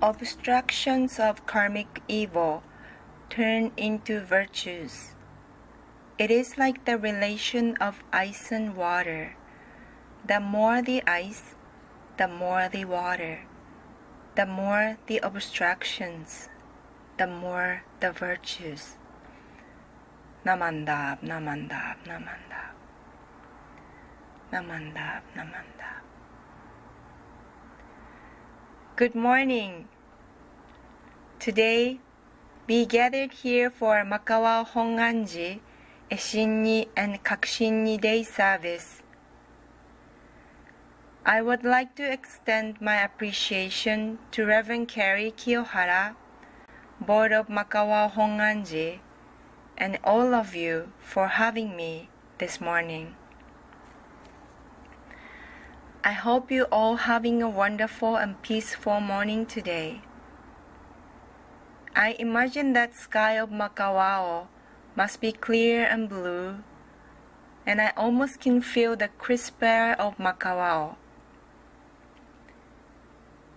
Obstructions of karmic evil turn into virtues. It is like the relation of ice and water. The more the ice, the more the water. The more the obstructions, the more the virtues. Namandab, namandab, namandab. Namandab, namandab. Good morning. Today, we gathered here for Makawao Hongwanji, Eshin-ni and Kakushin-ni Day service. I would like to extend my appreciation to Reverend Carrie Kiyohara, Board of Makawao Hongwanji, and all of you for having me this morning. I hope you all having a wonderful and peaceful morning today. I imagine that sky of Makawao must be clear and blue, and I almost can feel the crisp air of Makawao.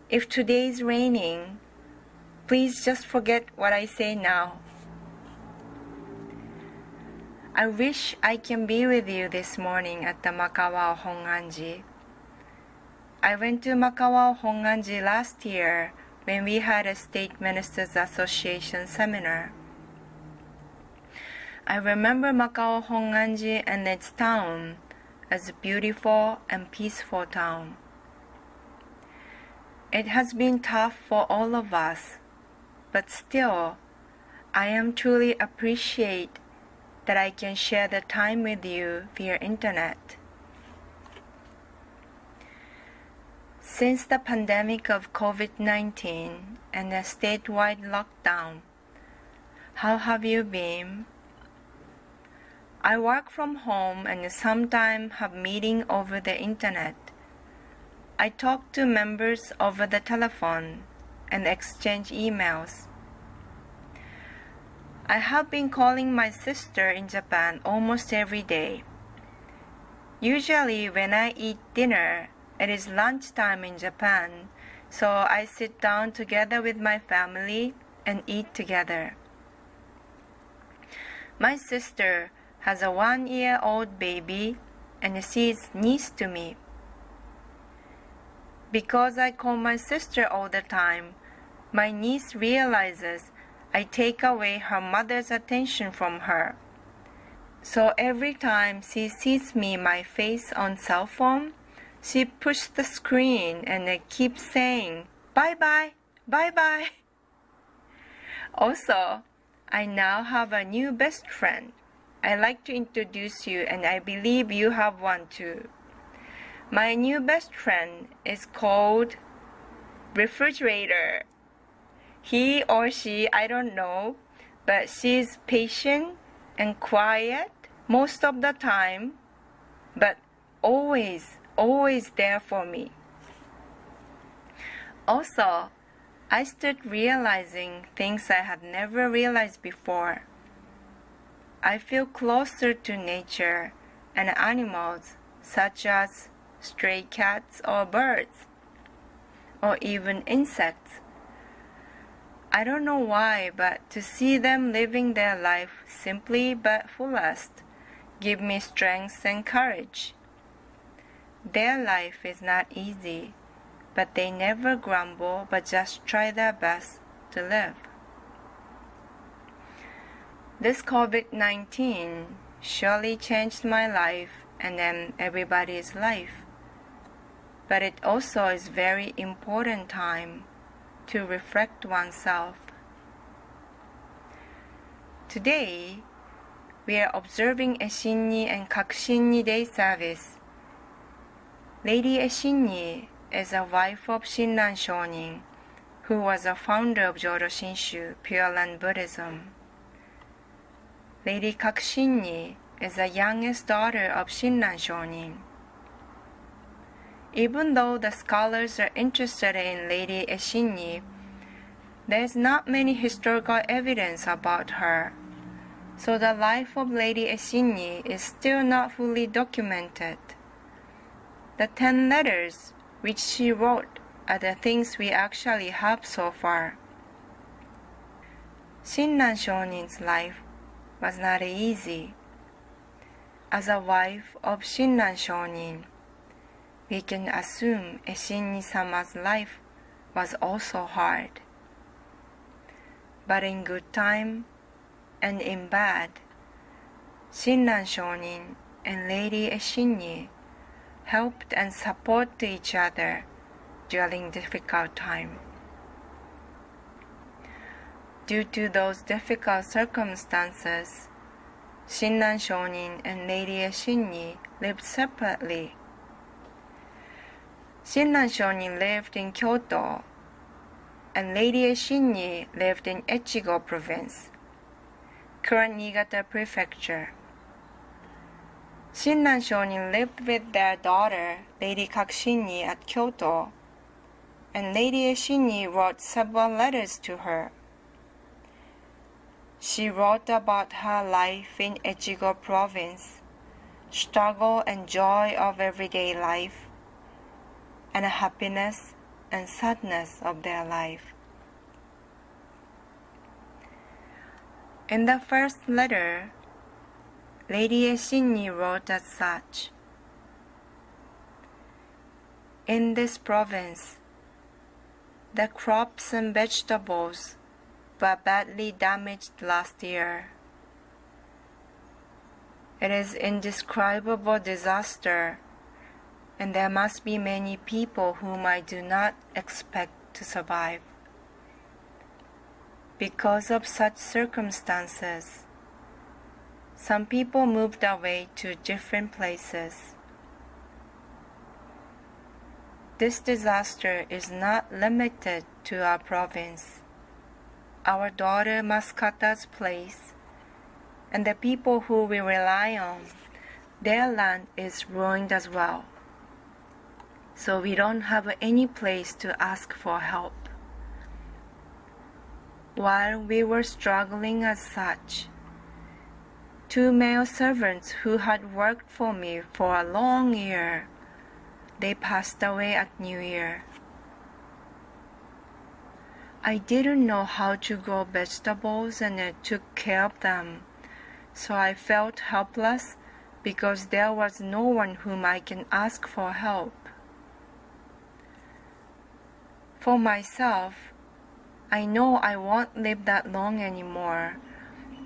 If today is raining, please just forget what I say now. I wish I can be with you this morning at the Makawao Hongwanji. I went to Makawao Hongwanji last year when we had a State Ministers Association seminar. I remember Makawao Hongwanji and its town as a beautiful and peaceful town. It has been tough for all of us, but still, I am truly appreciate that I can share the time with you via internet. Since the pandemic of COVID-19 and the statewide lockdown, how have you been? I work from home and sometimes have meetings over the internet. I talk to members over the telephone and exchange emails. I have been calling my sister in Japan almost every day. Usually when I eat dinner, it is lunchtime in Japan, so I sit down together with my family and eat together. My sister has a 1-year-old baby and she is niece to me. Because I call my sister all the time, my niece realizes I take away her mother's attention from her. So every time she sees my face on cell phone, she pushes the screen and keeps saying, "Bye-bye, bye-bye." Also, I now have a new best friend. I'd like to introduce you, and I believe you have one too. My new best friend is called Refrigerator. He or she, I don't know, but she's patient and quiet most of the time, but always there for me. Also, I started realizing things I had never realized before. I feel closer to nature and animals such as stray cats or birds, or even insects. I don't know why, but to see them living their life simply but fullest give me strength and courage. Their life is not easy, but they never grumble but just try their best to live. This COVID-19 surely changed my life and then everybody's life. But it also is very important time to reflect oneself. Today, we are observing Eshin-ni and Kakushin-ni Day service. Lady Eshin-ni is a wife of Shinran Shonin, who was a founder of Jodo Shinshu, Pure Land Buddhism. Lady Kakushin-ni is the youngest daughter of Shinran Shonin. Even though the scholars are interested in Lady Eshin-ni, there is not many historical evidence about her, so the life of Lady Eshin-ni is still not fully documented. The 10 letters which she wrote at the things we actually have so far. Shinran Shonin's life was not easy. As a wife of Shinran Shonin, we can assume Eshin-ni-sama's life was also hard. But in good time and in bad, Shinran Shonin and Lady Eshin-ni helped and supported each other during difficult time. Due to those difficult circumstances, Shinran Shonin and Lady Eshin-ni lived separately. Shinran Shonin lived in Kyoto, and Lady Eshin-ni lived in Echigo Province, current Niigata Prefecture. Shinran Shonin lived with their daughter, Lady Kakushin-ni, at Kyoto, and Lady Eshin-ni wrote several letters to her. She wrote about her life in Echigo Province, struggle and joy of everyday life, and happiness and sadness of their life. In the first letter, Lady Eshin-ni wrote as such: "In this province, the crops and vegetables were badly damaged last year. It is indescribable disaster, and there must be many people whom I do not expect to survive. Because of such circumstances, some people moved away to different places. This disaster is not limited to our province. Our daughter Mascata's place, and the people who we rely on, their land is ruined as well. So we don't have any place to ask for help. While we were struggling as such, 2 male servants who had worked for me for a long year, they passed away at New Year. I didn't know how to grow vegetables and I took care of them, so I felt helpless because there was no one whom I can ask for help. For myself, I know I won't live that long anymore,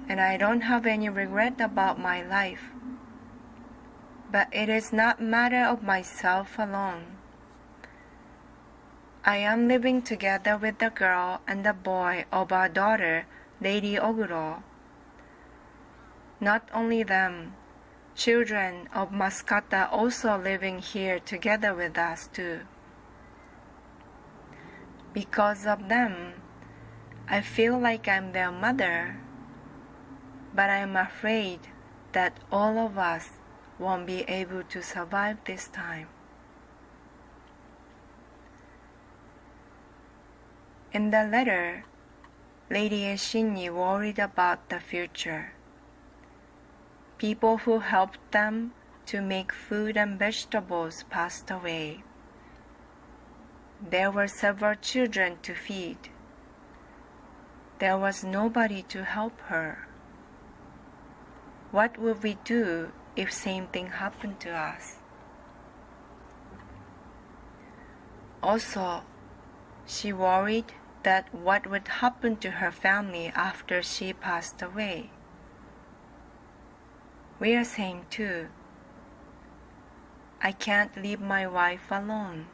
and I don't have any regret about my life. But it is not a matter of myself alone. I am living together with the girl and the boy of our daughter, Lady Oguro. Not only them, children of Mascata also living here together with us too. Because of them, I feel like I'm their mother, but I'm afraid that all of us won't be able to survive this time. In the letter, Lady Eshin-ni worried about the future. People who helped them to make food and vegetables passed away. There were several children to feed. There was nobody to help her. What would we do if same thing happened to us? Also, she worried that what would happen to her family after she passed away. We are same too. I can't leave my wife alone.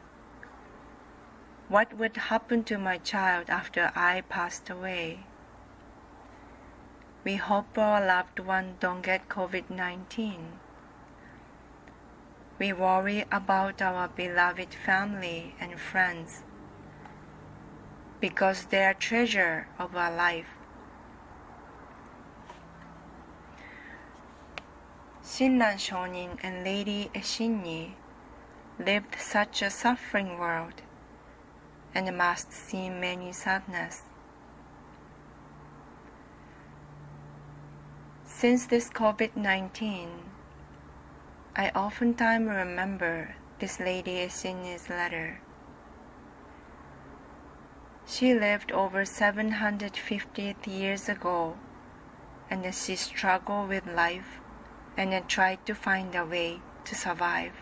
What would happen to my child after I passed away? We hope our loved one don't get COVID-19. We worry about our beloved family and friends because they are treasure of our life. Shinran Shonin and Lady Eshin-ni lived such a suffering world and must see many sadness. Since this COVID-19, I oftentimes remember this Lady Eshin-ni's letter. She lived over 750 years ago, and she struggled with life and then tried to find a way to survive.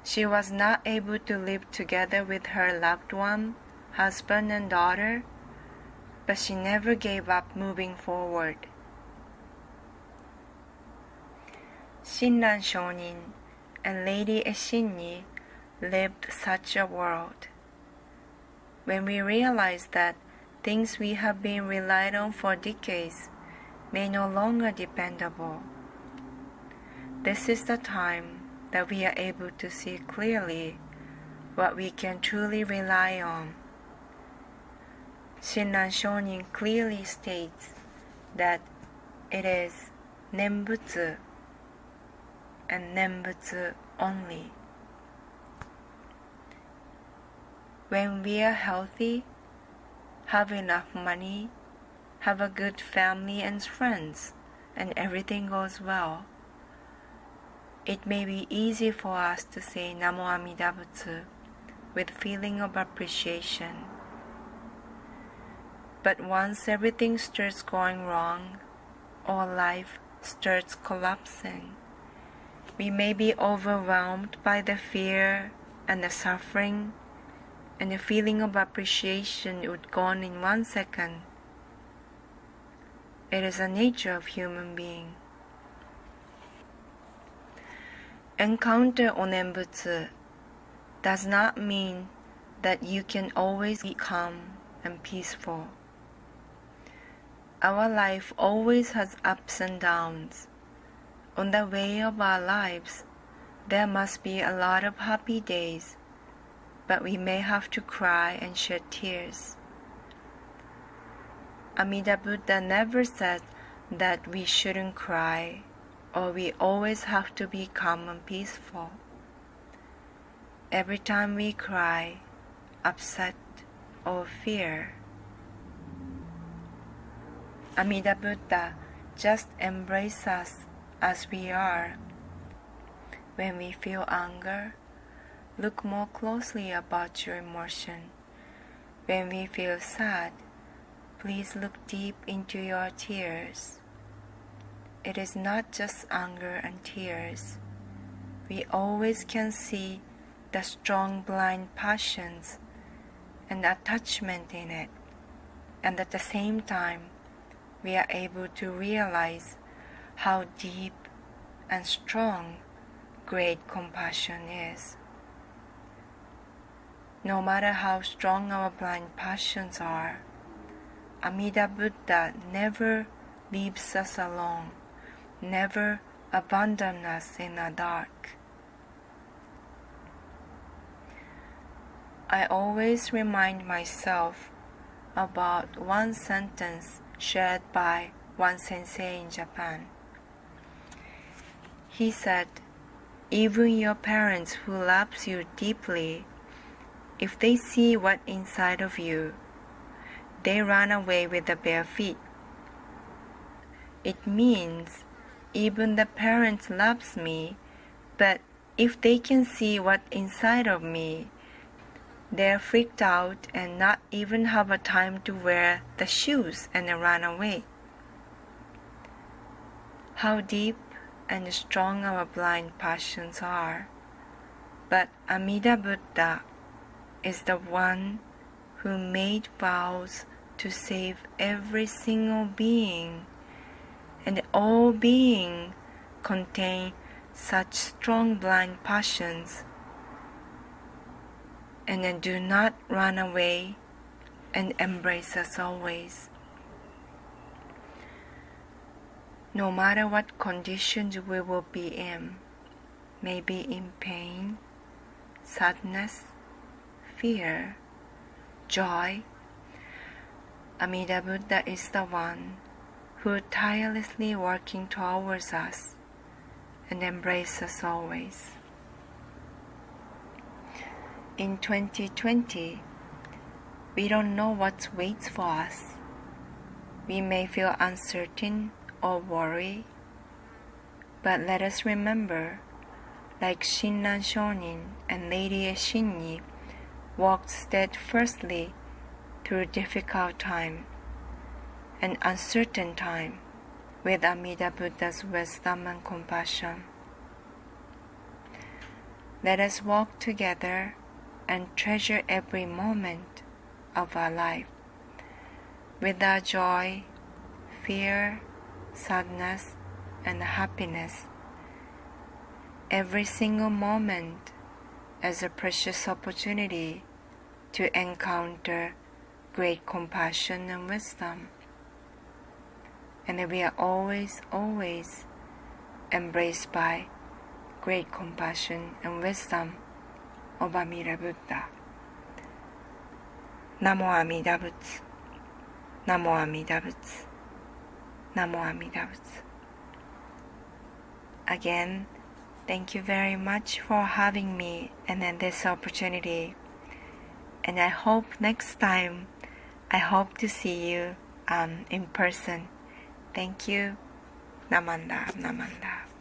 She was not able to live together with her loved one, husband and daughter, but she never gave up moving forward. Shinran Shonin and Lady Eshin-ni lived such a world. When we realize that things we have been relied on for decades may no longer be dependable, this is the time that we are able to see clearly what we can truly rely on. Shinran Shonin clearly states that it is Nembutsu and Nembutsu only. When we are healthy, have enough money, have a good family and friends, and everything goes well, it may be easy for us to say Namo Amida Butsu with feeling of appreciation. But once everything starts going wrong, or life starts collapsing, we may be overwhelmed by the fear and the suffering, and the feeling of appreciation would go on in 1 second. It is the nature of human being. Encounter Onenbutsu does not mean that you can always be calm and peaceful. Our life always has ups and downs. On the way of our lives, there must be a lot of happy days, but we may have to cry and shed tears. Amida Buddha never said that we shouldn't cry or we always have to be calm and peaceful. Every time we cry, upset, or fear, Amida Buddha just embraces us as we are. When we feel anger, look more closely about your emotion. When we feel sad, please look deep into your tears. It is not just anger and tears. We always can see the strong blind passions and attachment in it, and at the same time, we are able to realize how deep and strong great compassion is. No matter how strong our blind passions are, Amida Buddha never leaves us alone, never abandons us in the dark. I always remind myself about one sentence shared by one sensei in Japan. He said, "Even your parents who loves you deeply, if they see what's inside of you, they run away with the bare feet." It means even the parents loves me, but if they can see what's inside of me, they're freaked out and not even have a time to wear the shoes and run away. How deep and strong our blind passions are. But Amida Buddha is the one who made vows to save every single being, and all beings contain such strong blind passions, and then do not run away and embrace us always. No matter what conditions we will be in, maybe in pain, sadness, fear, joy, Amida Buddha is the one who tirelessly working towards us and embrace us always. In 2020, we don't know what waits for us. We may feel uncertain or worry, but let us remember, like Shinran Shonin and Lady Eshin-ni, walked steadfastly through difficult time and uncertain time with Amida Buddha's wisdom and compassion. Let us walk together and treasure every moment of our life without joy, fear, sadness, and happiness. Every single moment as a precious opportunity to encounter great compassion and wisdom. And we are always embraced by great compassion and wisdom of Amida Buddha. Namo Amida Butsu. Namo Amida Butsu. Namo Amida Butsu. Again, thank you very much for having me and then this opportunity. And I hope next time, I hope to see you in person. Thank you. Namanda, Namanda.